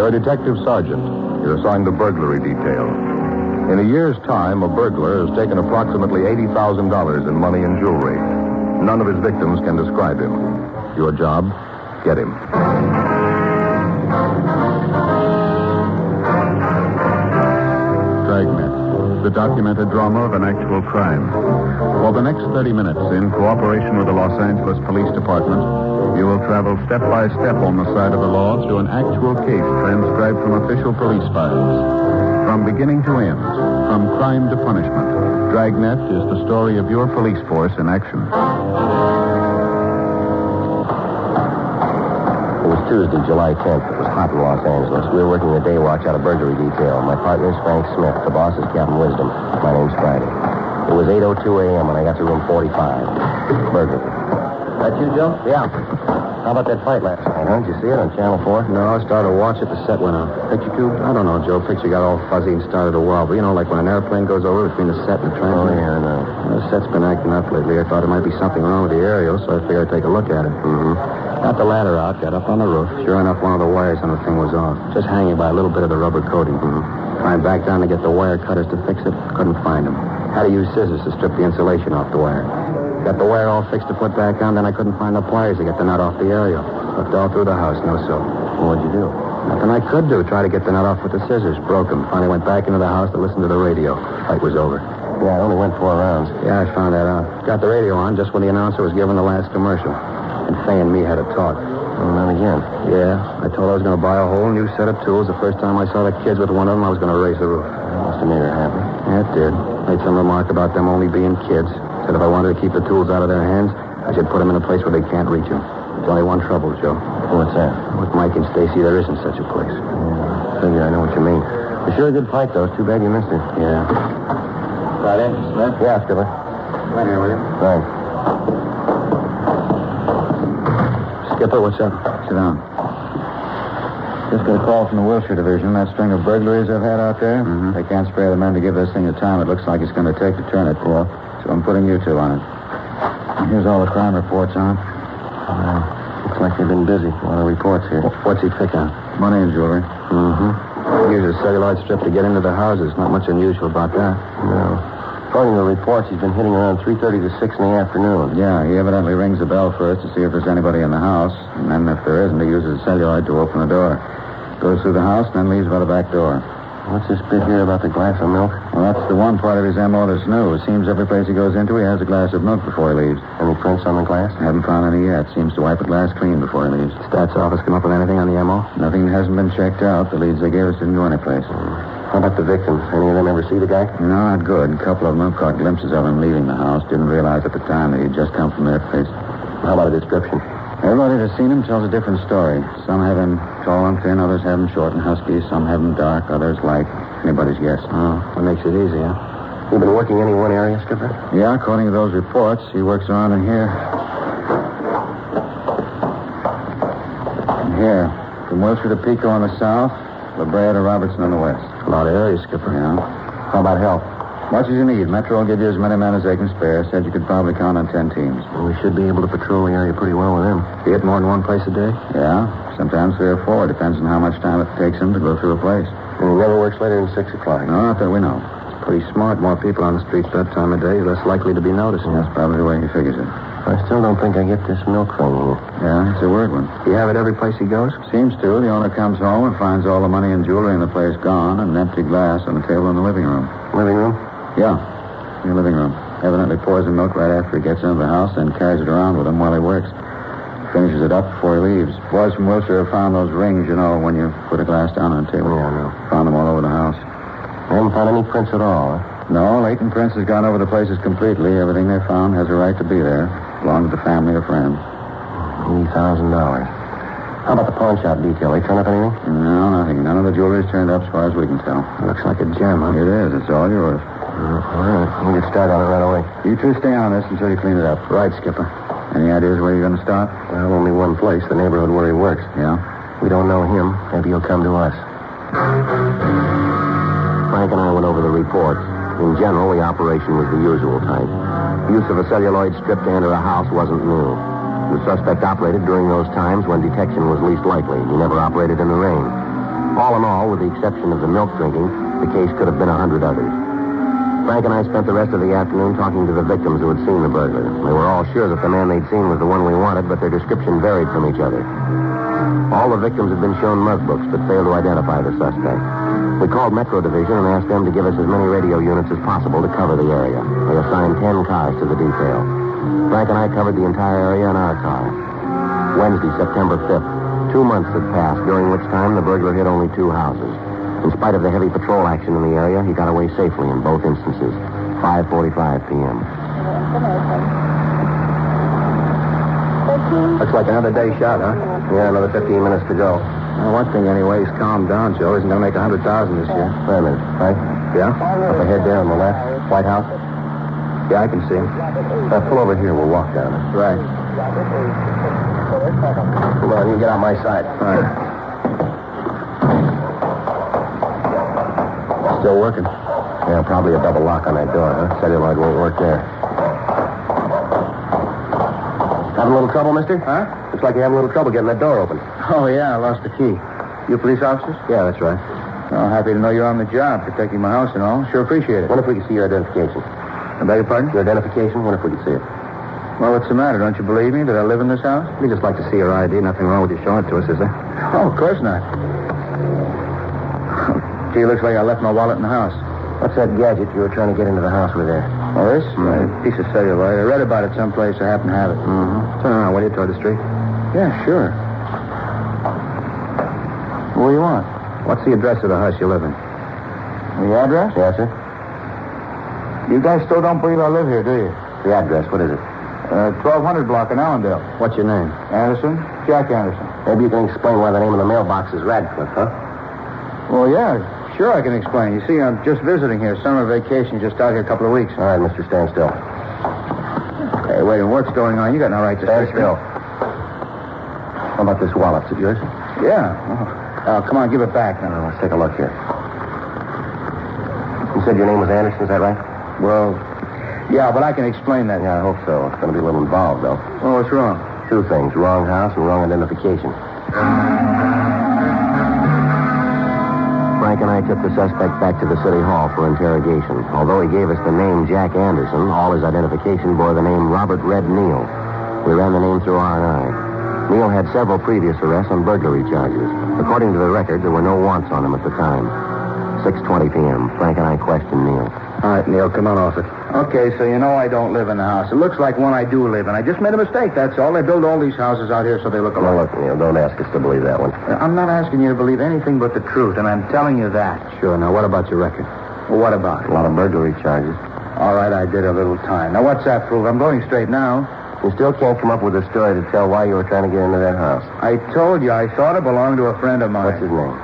You're a detective sergeant. You're assigned to burglary detail. In a year's time, a burglar has taken approximately $80,000 in money and jewelry. None of his victims can describe him. Your job, get him. Dragnet, the documented drama of an actual crime. For the next 30 minutes, in cooperation with the Los Angeles Police Department, you will travel step by step on the side of the law through an actual case transcribed from official police files. From beginning to end, from crime to punishment, Dragnet is the story of your police force in action. It was Tuesday, July 10th. It was hot in Los Angeles. We were working the day watch out of burglary detail. My partner is Frank Smith. The boss is Captain Wisdom. My name's Friday. It was 8:02 a.m. when I got to room 45. Burglary. That you, Joe? Yeah. How about that fight last night, huh? Did you see it on Channel 4? No, I started to watch it. The set went on. Picture tube? I don't know, Joe. Picture got all fuzzy and started to wobble. You know, like when an airplane goes over between the set and the transmitter. Oh, yeah, I know. The set's been acting up lately. I thought there might be something wrong with the aerial, so I figured I'd take a look at it. Got the ladder out, got up on the roof. Sure enough, one of the wires on the thing was off. Just hanging by a little bit of the rubber coating. Climbed back down to get the wire cutters to fix it. Couldn't find them. Had to use scissors to strip the insulation off the wire. Got the wire all fixed to put back on, then I couldn't find the pliers to get the nut off the aerial. Looked all through the house, no so. What'd you do? Nothing I could do. Try to get the nut off with the scissors. Broke them. Finally went back into the house to listen to the radio. Fight was over. Yeah, I only went 4 rounds. Yeah, I found that out. Got the radio on just when the announcer was giving the last commercial. And Fay and me had a talk. Oh, not again. Yeah, I told her I was going to buy a whole new set of tools. The first time I saw the kids with one of them, I was going to raise the roof. That must have made her happy. Yeah, it did. Made some remark about them only being kids. Said if I wanted to keep the tools out of their hands, I should put them in a place where they can't reach them. There's only one trouble, Joe. What's that? With Mike and Stacy, there isn't such a place. Yeah, I figure I know what you mean. It's sure a good fight, though. It's too bad you missed it. Yeah. Friday, Smith? Yeah, Skipper. Right here, will you? Thanks. Skipper, what's up? Sit down. Just got a call from the Wilshire Division. That string of burglaries I've had out there. They can't spare the men to give this thing the time it looks like it's going to take to turn it. Yeah. So I'm putting you two on it. And here's all the crime reports on it. Looks like they've been busy. A lot of reports here. What's he pick on? Money and jewelry. Uses a celluloid strip to get into the houses. Not much unusual about that. No. According to the reports, he's been hitting around 3:30 to 6 in the afternoon. Yeah, he evidently rings the bell first to see if there's anybody in the house. And then if there isn't, he uses a celluloid to open the door. Goes through the house and then leaves by the back door. What's this bit here about the glass of milk? Well, that's the one part of his M.O. that's new. It seems every place he goes into, he has a glass of milk before he leaves. Any prints on the glass? Haven't found any yet. Seems to wipe the glass clean before he leaves. Stats office come up with anything on the M.O.? Nothing hasn't been checked out. The leads they gave us didn't go anyplace. How about the victims? Any of them ever see the guy? No, not good. A couple of them have caught glimpses of him leaving the house. Didn't realize at the time that he'd just come from their place. How about a description? Everybody that's seen him tells a different story. Some have him tall and thin, others have him short and husky. Some have him dark, others light. Anybody's guess. Oh, that makes it easy, huh? You been working any one area, Skipper? Yeah, according to those reports, he works around in here. And here. From Wilshire to Pico on the south, La Brea to Robertson on the west. A lot of areas, Skipper. Yeah. How about help? Much as you need. Metro will give you as many men as they can spare. Said you could probably count on 10 teams. Well, we should be able to patrol the area pretty well with them. You hit more than one place a day? Yeah, sometimes 3 or 4. Depends on how much time it takes him to go through a place. And he never works later than 6 o'clock. No, not that we know. It's pretty smart. More people on the streets that time of day, less likely to be noticed. That's probably the way he figures it. I still don't think I get this milk thing here. Yeah, it's a weird one. You have it every place he goes? Seems to. The owner comes home and finds all the money and jewelry in the place gone and an empty glass on the table in the living room. Living room? Yeah, in the living room. Evidently pours the milk right after he gets into the house and carries it around with him while he works. Finishes it up before he leaves. Boys from Wilshire have found those rings, you know, when you put a glass down on the table. Yeah, I know. Found them all over the house. I haven't found any prints at all, huh? No, Leighton Prince has gone over the places completely. Everything they found has a right to be there. Belonged to the family or friends. $80,000. How about the pawn shop detail? They turn up anything? No, nothing. None of the jewelry's turned up as far as we can tell. Looks like a gem, huh? It is. It's all yours. All right. We'll get started on it right away. You two stay on this until you clean it up. Right, Skipper. Any ideas where you're going to start? Well, only one place, the neighborhood where he works. Yeah? We don't know him. Maybe he'll come to us. Frank and I went over the reports. In general, the operation was the usual type. Use of a celluloid strip to enter a house wasn't new. The suspect operated during those times when detection was least likely. He never operated in the rain. All in all, with the exception of the milk drinking, the case could have been 100 others. Frank and I spent the rest of the afternoon talking to the victims who had seen the burglar. They were all sure that the man they'd seen was the one we wanted, but their description varied from each other. All the victims had been shown mug books, but failed to identify the suspect. We called Metro Division and asked them to give us as many radio units as possible to cover the area. They assigned 10 cars to the detail. Frank and I covered the entire area in our car. Wednesday, September 5th. 2 months had passed, during which time the burglar hit only 2 houses. In spite of the heavy patrol action in the area, he got away safely in both instances. 5:45 p.m. Looks like another day shot, huh? Yeah, another 15 minutes to go. Well, one thing anyway, he's calmed down, Joe. Isn't going to make 100,000 this year. Wait a minute, Frank. Yeah? Up ahead there on the left, White House. Yeah, I can see him. Pull over here. We'll walk down it. Right. Come on, you get on my side. All right. Still working? Yeah, probably a double lock on that door, huh? Celluloid won't work there. Having a little trouble, mister? Huh? Looks like you're having a little trouble getting that door open. Oh, yeah, I lost the key. You police officers? Yeah, that's right. Well, happy to know you're on the job, protecting my house and all. Sure appreciate it. Wonder if we can see your identification. I beg your pardon? Your identification? Wonder if we can see it. Well, what's the matter? Don't you believe me that I live in this house? We just like to see your ID. Nothing wrong with you showing it to us, is there? Oh, of course not. Gee, looks like I left my wallet in the house. What's that gadget you were trying to get into the house with there? Oh, this? A piece of celluloid. I read about it someplace. I happen to have it. Mm-hmm. Turn around, will you, toward the street? Yeah, sure. What do you want? What's the address of the house you live in? The address? Yes, sir. You guys still don't believe I live here, do you? The address, what is it? 1200 block in Allendale. What's your name? Anderson? Jack Anderson. Maybe you can explain why the name of the mailbox is Radcliffe, huh? Well, yeah, sure I can explain. You see, I'm just visiting here. Summer vacation, just out here a couple of weeks. All right, mister, stand still. Hey, wait a minute, what's going on? You got no right to Stand search me. still. How about this wallet? Is it yours? Yeah. Oh, come on, give it back now. Let's take a look here. You said your name was Anderson, is that right? Well, yeah, but I can explain that. Yeah, I hope so. It's going to be a little involved, though. Oh, what's wrong? 2 things, wrong house and wrong identification. Frank and I took the suspect back to the city hall for interrogation. Although he gave us the name Jack Anderson, all his identification bore the name Robert Red Neal. We ran the name through R&I. Neal had several previous arrests on burglary charges. According to the record, there were no wants on him at the time. 6:20 p.m. Frank and I questioned Neal. All right, Neil, come on off it. Okay, so you know I don't live in the house. It looks like one I do live in. I just made a mistake, that's all. They build all these houses out here so they look Well, alike. look, Neal, don't ask us to believe that one. I'm not asking you to believe anything but the truth, and I'm telling you that. Sure, now what about your record? Well, what about it? A lot of burglary charges. All right, I did a little time. Now, what's that prove? I'm going straight now. You still can't come up with a story to tell why you were trying to get into that house. I told you, I thought it belonged to a friend of mine. What's his name?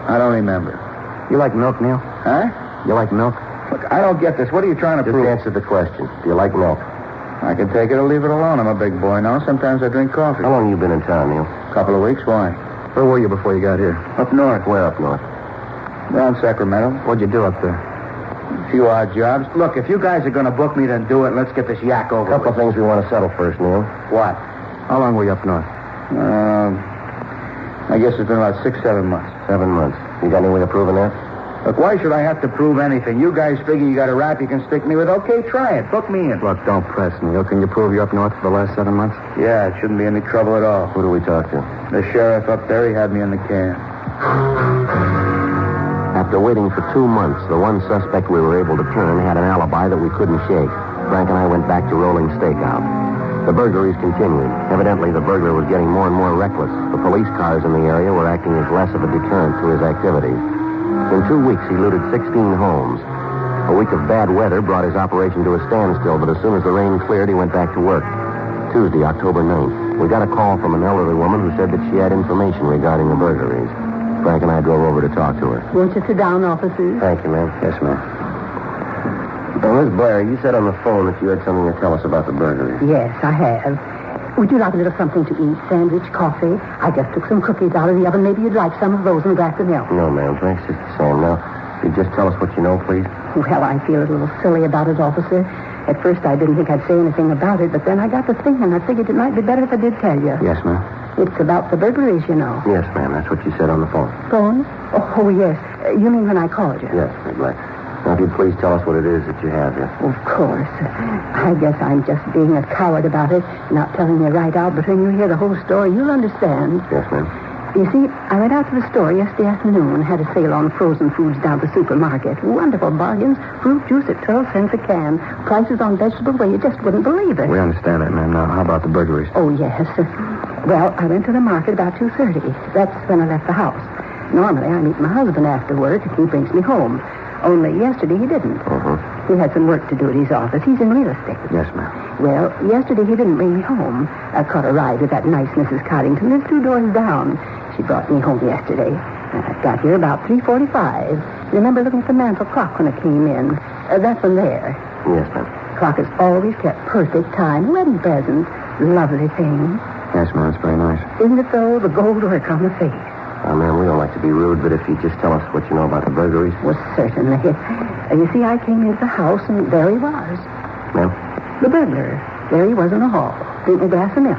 I don't remember. You like milk, Neal? Huh? You like milk? Look, I don't get this. What are you trying to Just prove? answer the question. Do you like milk? I can take it or leave it alone. I'm a big boy now. Sometimes I drink coffee. How long you been in town, Neal? Couple of weeks. Why? Where were you before you got here? Up north. Where up north? Down Sacramento. What'd you do up there? A few odd jobs. Look, if you guys are going to book me, then do it. Let's get this yak over A couple of with. things we want to settle first, Neal. What? How long were you up north? I guess it's been about 6-7 months. 7 months. You got any way of proving that? Look, why should I have to prove anything? You guys figure you got a rap you can stick me with? Okay, try it. Book me in. Look, don't press, Neal. Can you prove you're up north for the last 7 months? Yeah, it shouldn't be any trouble at all. Who do we talk to? The sheriff up there, he had me in the can. After waiting for 2 months, the one suspect we were able to turn had an alibi that we couldn't shake. Frank and I went back to rolling stakeout. The burglaries continued. Evidently, the burglar was getting more and more reckless. The police cars in the area were acting as less of a deterrent to his activities. In 2 weeks, he looted 16 homes. A week of bad weather brought his operation to a standstill, but as soon as the rain cleared, he went back to work. Tuesday, October 9th, we got a call from an elderly woman who said that she had information regarding the burglaries. Frank and I drove over to talk to her. Won't you sit down, officers? Thank you, ma'am. Yes, ma'am. Now, Miss Blair, you said on the phone that you had something to tell us about the burglary. Yes, I have. Would you like a little something to eat? Sandwich, coffee? I just took some cookies out of the oven. Maybe you'd like some of those and a glass of milk. No, ma'am. Thanks just the same. Now, could you just tell us what you know, please? Well, I feel a little silly about it, officer. At first, I didn't think I'd say anything about it, but then I got to thinking. I figured it might be better if I did tell you. Yes, ma'am. It's about the burglaries, you know. Yes, ma'am. That's what you said on the phone. Phone? Oh, yes. You mean when I called you? Yes, Miss Black. Now, if you'd please tell us what it is that you have here. Of course. I guess I'm just being a coward about it, not telling you right out, but when you hear the whole story, you'll understand. Yes, ma'am. You see, I went out to the store yesterday afternoon, had a sale on frozen foods down at the supermarket. Wonderful bargains. Fruit juice at 12 cents a can. Prices on vegetables where you just wouldn't believe it. We understand that, ma'am. Now, how about the burglaries? Oh, yes. Well, I went to the market about 2:30. That's when I left the house. Normally, I meet my husband after work, and he brings me home. Only yesterday he didn't. He had some work to do at his office. He's in real estate. Yes, ma'am. Well, yesterday he didn't bring me home. I caught a ride with that nice Mrs. Coddington. Lives 2 doors down. She brought me home yesterday. I got here about 3:45. Remember looking at the mantel clock when I came in? That one there. Yes, ma'am. Clock has always kept perfect time. Wedding present. Lovely thing. Yes, ma'am. It's very nice. Isn't it though? The gold work on the face. Ma'am, we don't like to be rude, but if you just tell us what you know about the burglaries. Well, certainly. You see, I came into the house, and there he was. Ma'am? The burglar. There he was in the hall, drinking a glass of milk.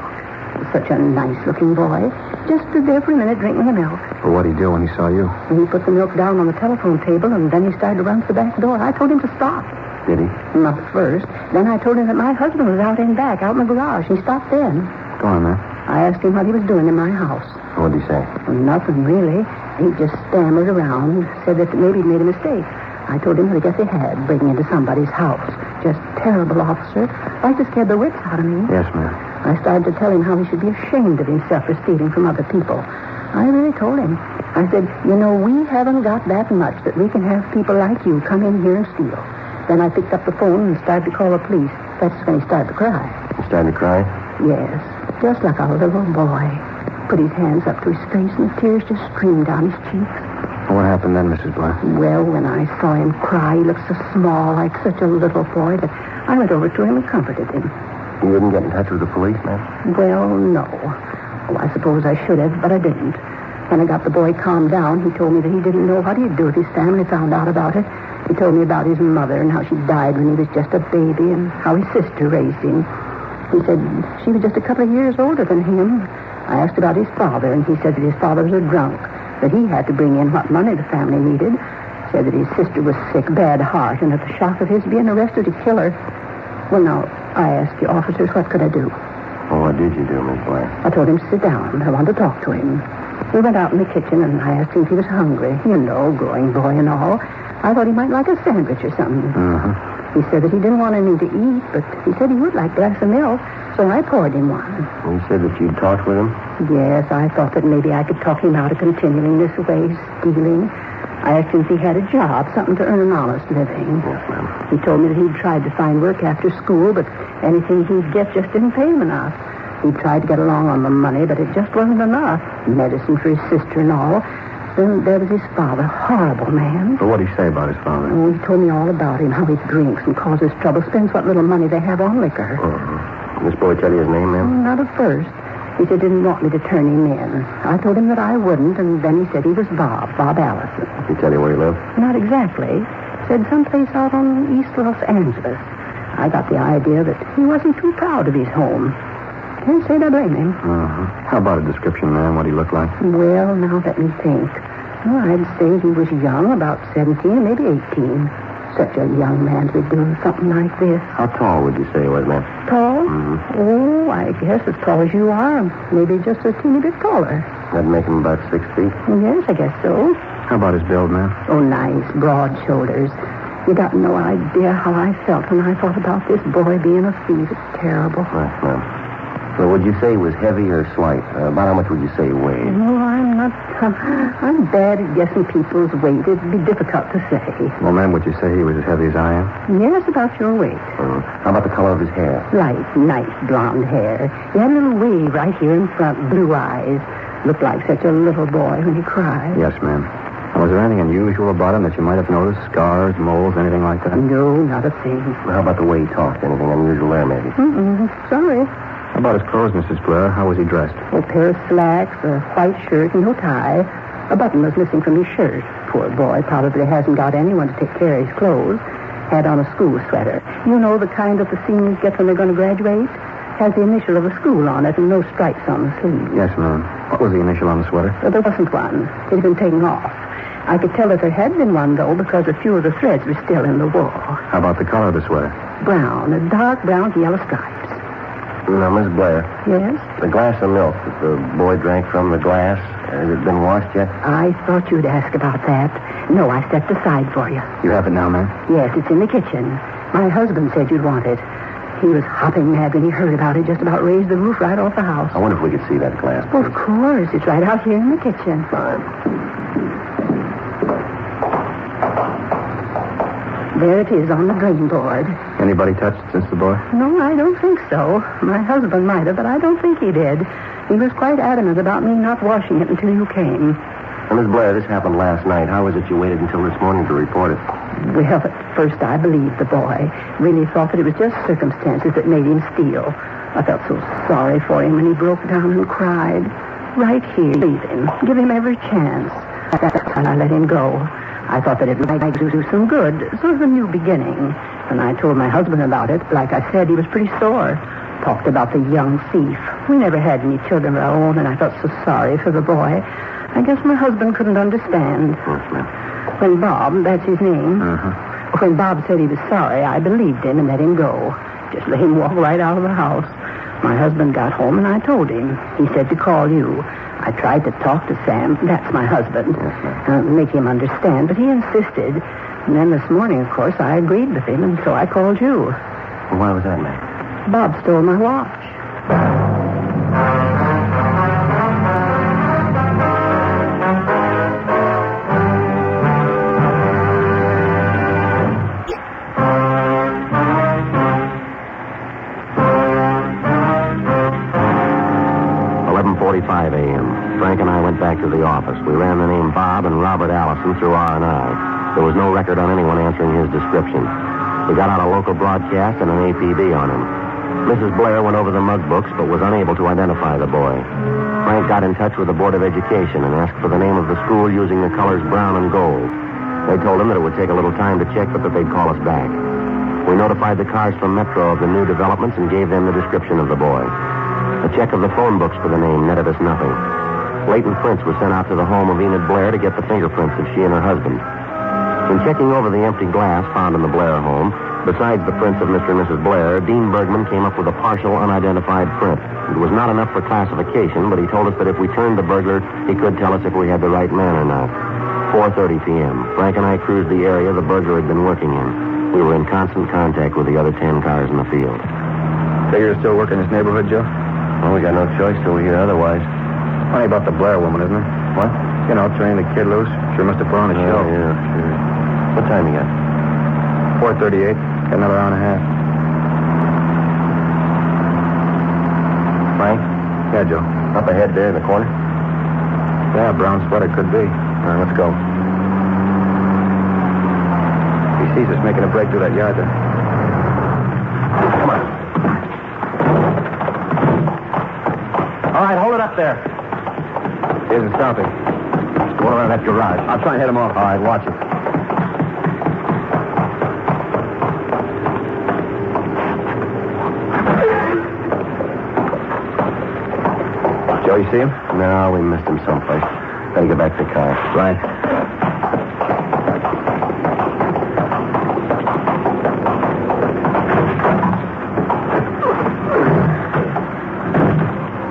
Such a nice-looking boy. Just stood there for a minute drinking the milk. Well, what did he do when he saw you? And he put the milk down on the telephone table, and then he started to run to the back door. I told him to stop. Did he? Not at first. Then I told him that my husband was out in back, out in the garage. He stopped then. Go on, ma'am. I asked him what he was doing in my house. What did he say? Well, nothing, really. He just stammered around, said that maybe he'd made a mistake. I told him that I guess he had, breaking into somebody's house. Just terrible, officer. Like to scare the wits out of me. Yes, ma'am. I started to tell him how he should be ashamed of himself for stealing from other people. I really told him. I said, you know, we haven't got that much that we can have people like you come in here and steal. Then I picked up the phone and started to call the police. That's when he started to cry. He started to cry? Yes, just like a little boy. Put his hands up to his face and the tears just streamed down his cheeks. What happened then, Mrs. Black? Well, when I saw him cry, he looked so small, like such a little boy, that I went over to him and comforted him. You wouldn't get in touch with the police, ma'am? Well, no. Oh, I suppose I should have, but I didn't. When I got the boy calmed down, he told me that he didn't know what he'd do if his family found out about it. He told me about his mother and how she died when he was just a baby and how his sister raised him. He said she was just a couple of years older than him. I asked about his father, and he said that his father was a drunk, that he had to bring in what money the family needed. Said that his sister was sick, bad heart, and at the shock of his being arrested to kill her. Well, now, I ask you, officers, what could I do? Well, what did you do, Miss Black? I told him to sit down. I wanted to talk to him. We went out in the kitchen, and I asked him if he was hungry. You know, growing boy and all. I thought he might like a sandwich or something. He said that he didn't want any to eat, but he said he would like a glass of milk, so I poured him one. You said that you'd talked with him? Yes, I thought that maybe I could talk him out of continuing this way, stealing. I asked him if he had a job, something to earn an honest living. Yes, ma'am. He told me that he'd tried to find work after school, but anything he'd get just didn't pay him enough. He tried to get along on the money, but it just wasn't enough. Medicine for his sister and all. Then there was his father, horrible man. But what did he say about his father? Oh, he told me all about him, how he drinks and causes trouble, spends what little money they have on liquor. This boy tell you his name, ma'am? Not at first. He said he didn't want me to turn him in. I told him that I wouldn't, and then he said he was Bob Allison. Did he tell you where he lived? Not exactly. Said someplace out on East Los Angeles. I got the idea that he wasn't too proud of his home. Can't say that I blame him. How about a description, ma'am, what he looked like? Well, now let me think. Well, I'd say he was young, about 17, maybe 18. Such a young man to be doing something like this. How tall would you say he was, ma'am? Tall? Oh, I guess as tall as you are. Maybe just a teeny bit taller. That'd make him about 6 feet. Yes, I guess so. How about his build, ma'am? Oh, nice, broad shoulders. You got no idea how I felt when I thought about this boy being a thief. It's terrible. Yes, ma'am. So would you say he was heavy or slight? About how much would you say he weighed? No, I'm bad at guessing people's weight. It'd be difficult to say. Well, ma'am, would you say he was as heavy as I am? Yes, about your weight. How about the color of his hair? Light, nice blonde hair. He had a little wave right here in front, blue eyes. Looked like such a little boy when he cried. Yes, ma'am. Was there anything unusual about him that you might have noticed? Scars, moles, anything like that? No, not a thing. How about the way he talked? Anything unusual there, maybe? Sorry. How about his clothes, Mrs. Blair? How was he dressed? A pair of slacks, a white shirt, and no tie. A button was missing from his shirt. Poor boy probably hasn't got anyone to take care of his clothes. Had on a school sweater. You know the kind that the seniors get when they're going to graduate? Has the initial of a school on it and no stripes on the sleeve. Yes, ma'am. What was the initial on the sweater? There wasn't one. It had been taken off. I could tell that there had been one, though, because a few of the threads were still in the wool. How about the color of the sweater? Brown, a dark brown with yellow stripes. Now, Miss Blair, Yes? the glass of milk that the boy drank from the glass, has it been washed yet? I thought you'd ask about that. No, I stepped aside for you. You have it now, ma'am? Yes, it's in the kitchen. My husband said you'd want it. He was hopping mad when he heard about it, just about raised the roof right off the house. I wonder if we could see that glass. Well, of course. It's right out here in the kitchen. Fine. There it is on the drain board. Anybody touched it since the boy? No, I don't think so. My husband might have, but I don't think he did. He was quite adamant about me not washing it until you came. Now, Miss Blair, this happened last night. How was it you waited until this morning to report it? Well, at first I believed the boy. Really thought that it was just circumstances that made him steal. I felt so sorry for him when he broke down and cried. Right here, leave him. Give him every chance. That's why I let him go. I thought that it might do some good, sort of a new beginning. When I told my husband about it, like I said, he was pretty sore. Talked about the young thief. We never had any children of our own, and I felt so sorry for the boy. I guess my husband couldn't understand. Yes, ma'am. When Bob, that's his name, Uh-huh. when Bob said he was sorry, I believed him and let him go. Just let him walk right out of the house. My husband got home and I told him. He said to call you. I tried to talk to Sam, that's my husband, make him understand, but he insisted. And then this morning, of course, I agreed with him, and so I called you. Well, why was that, ma'am? Bob stole my watch. A.m. Frank and I went back to the office. We ran the name Bob and Robert Allison through R&I. There was no record on anyone answering his description. We got out a local broadcast and an APB on him. Mrs. Blair went over the mug books but was unable to identify the boy. Frank got in touch with the Board of Education and asked for the name of the school using the colors brown and gold. They told him that it would take a little time to check, but that they'd call us back. We notified the cars from Metro of the new developments and gave them the description of the boy. A check of the phone books for the name netted us nothing. Latent prints were sent out to the home of Enid Blair to get the fingerprints of she and her husband. In checking over the empty glass found in the Blair home, besides the prints of Mr. and Mrs. Blair, Dean Bergman came up with a partial unidentified print. It was not enough for classification, but he told us that if we turned the burglar, he could tell us if we had the right man or not. 4:30 p.m. Frank and I cruised the area the burglar had been working in. We were in constant contact with the other 10 cars in the field. Figure you're still working in this neighborhood, Joe? Well, we got no choice till we hear otherwise. Funny about the Blair woman, isn't it? What? You know, turning the kid loose. Sure must have put on a show. Yeah, sure. What time you got? 4:38. Got another hour and a half. Frank? Yeah, Joe. Up ahead there in the corner? Yeah, brown sweater could be. All right, let's go. He sees us making a break through that yard there. Come on. All right, hold it up there. He isn't stopping. Going around that garage. I'll try and head him off. All right, watch it. Joe, you see him? No, we missed him someplace. Better get back to the car. Right.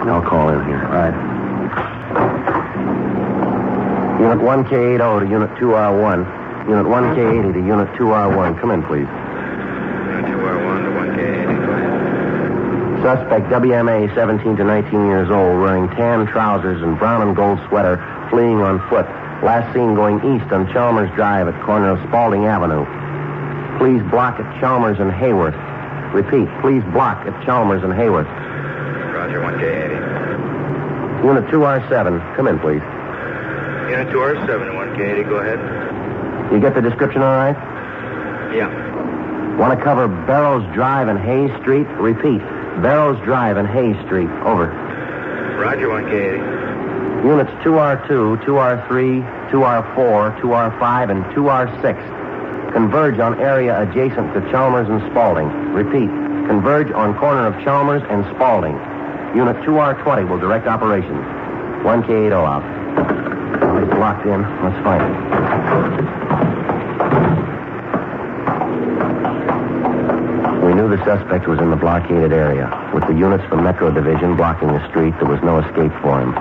I'll call in here. All right. Unit 1K80 to Unit 2R1. Unit 1K80 to Unit 2R1. Come in, please. Unit 2R1 to 1K80. Go ahead. Suspect WMA, 17 to 19 years old, wearing tan trousers and brown and gold sweater, fleeing on foot. Last seen going east on Chalmers Drive at corner of Spalding Avenue. Please block at Chalmers and Hayworth. Repeat, please block at Chalmers and Hayworth. Roger, 1K80. Unit 2R7. Come in, please. Unit 2R7 to 1K80. Go ahead. You get the description all right? Yeah. Want to cover Barrows Drive and Hayes Street? Repeat, Barrows Drive and Hayes Street. Over. Roger, 1K80. Units 2R2, 2R3, 2R4, 2R5, and 2R6. Converge on area adjacent to Chalmers and Spaulding. Repeat, converge on corner of Chalmers and Spaulding. Unit 2R20 will direct operations. 1K80 out. Well, he's locked in. Let's find him. We knew the suspect was in the blockaded area. With the units from Metro Division blocking the street, there was no escape for him.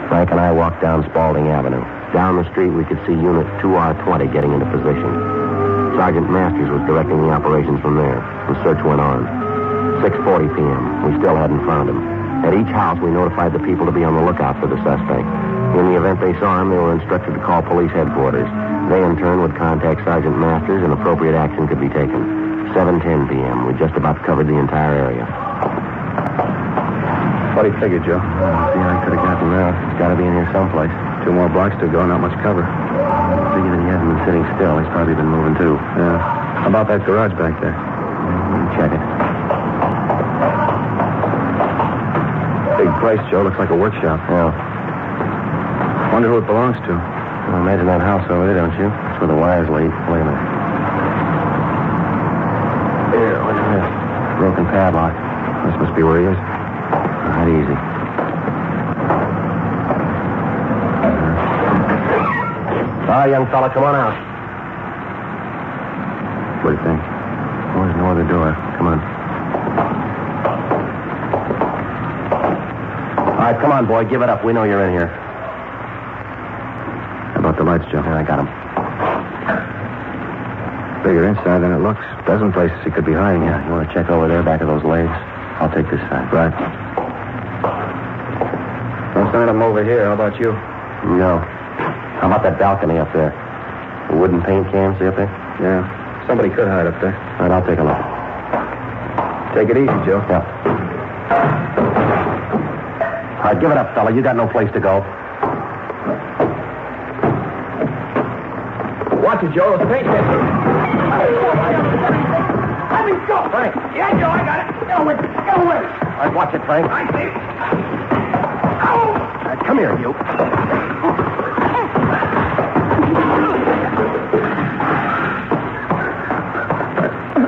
Frank and I walked down Spaulding Avenue. Down the street, we could see Unit 2R20 getting into position. Sergeant Masters was directing the operations from there. The search went on. 6:40 p.m. We still hadn't found him. At each house, we notified the people to be on the lookout for the suspect. In the event they saw him, they were instructed to call police headquarters. They, in turn, would contact Sergeant Masters and appropriate action could be taken. 7:10 p.m. We just about covered the entire area. What do you figure, Joe? I could have gotten there. He's got to be in here someplace. 2 more blocks to go, not much cover. I figure that he hasn't been sitting still. He's probably been moving, too. Yeah. How about that garage back there? Check it. Big place, Joe. Looks like a workshop. Yeah. Wonder who it belongs to. Well, imagine that house over there, don't you? That's where the wires lead. Wait a minute. Here, what's this? Broken padlock. This must be where he is. Not easy. All right, young fella, come on out. What do you think? Oh, there's no other door. Come on. All right, come on, boy. Give it up. We know you're in here. How about the lights, Joe? Yeah, I got him. Bigger inside than it looks. Dozen places he could be hiding. Yeah, you want to check over there, back of those legs? I'll take this side. Right. Don't send him over here. How about you? No. How about that balcony up there? The wooden paint cans, see up there? Yeah. Somebody could hide up there. All right, I'll take a look. Take it easy, Joe. Yeah. All right, give it up, fella. You got no place to go. Watch it, Joe. Those paint cans. Let me go. Frank. Yeah, Joe, I got it. Get away. Get away. All right, watch it, Frank. I see. Ow! All right, come here, you.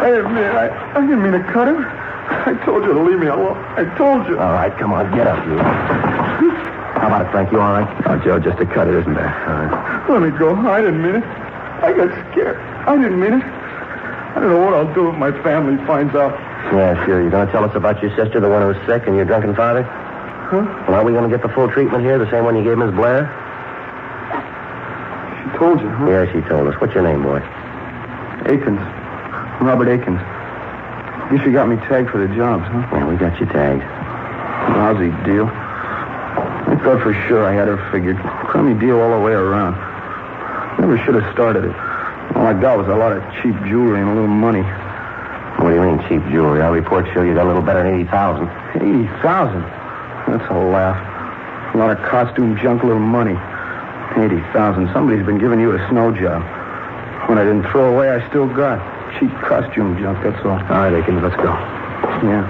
I didn't mean to cut him. I told you to leave me alone. I told you. All right, come on, get up, you. How about it, Frank? You all right? Oh, Joe, just a cut it, isn't there? All right. Let me go. I didn't mean it. I got scared. I didn't mean it. I don't know what I'll do if my family finds out. Yeah, sure. You going to tell us about your sister, the one who was sick, and your drunken father? Huh? Well, are we going to get the full treatment here, the same one you gave Miss Blair? She told you, huh? Yeah, she told us. What's your name, boy? Akins. Robert Akins. Guess you got me tagged for the jobs, huh? Yeah, we got you tagged. Lousy deal. I thought for sure I had her figured. Crummy deal all the way around. Never should have started it. All I got was a lot of cheap jewelry and a little money. What do you mean, cheap jewelry? Our reports show you got a little better than 80,000. 80,000? That's a laugh. A lot of costume junk, little money. 80,000. Somebody's been giving you a snow job. When I didn't throw away, I still got cheap costume junk, that's all. All right, Akins, let's go. Yeah.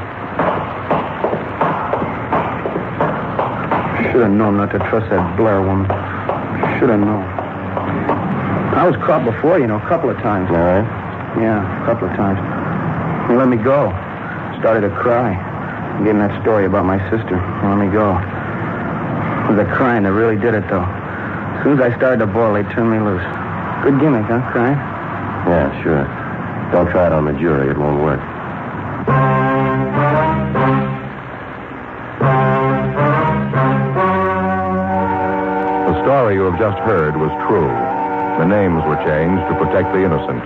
Should have known not to trust that Blair woman. Should have known. I was caught before, a couple of times. All right. Yeah, a couple of times. They let me go. Started to cry. Gave them that story about my sister. They let me go. It was the crying that really did it, though. As soon as I started to boil, they turned me loose. Good gimmick, huh, crying? Yeah, sure. Don't try it on the jury. It won't work. The story you have just heard was true. The names were changed to protect the innocent.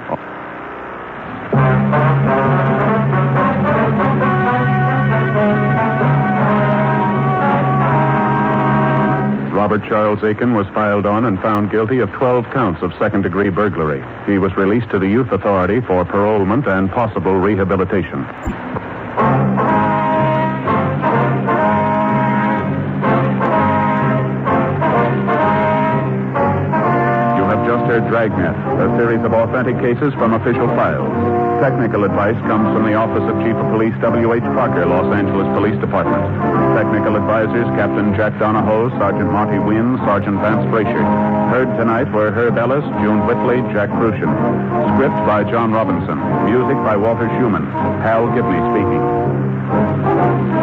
Robert Charles Aiken was filed on and found guilty of 12 counts of second-degree burglary. He was released to the Youth Authority for parolement and possible rehabilitation. You have just heard Dragnet. Dragnet, a series of authentic cases from official files. Technical advice comes from the Office of Chief of Police W.H. Parker, Los Angeles Police Department. Technical advisors Captain Jack Donahoe, Sergeant Marty Wynn, Sergeant Vance Brasher. Heard tonight were Herb Ellis, June Whitley, Jack Crucian. Script by John Robinson. Music by Walter Schumann. Hal Gibney speaking.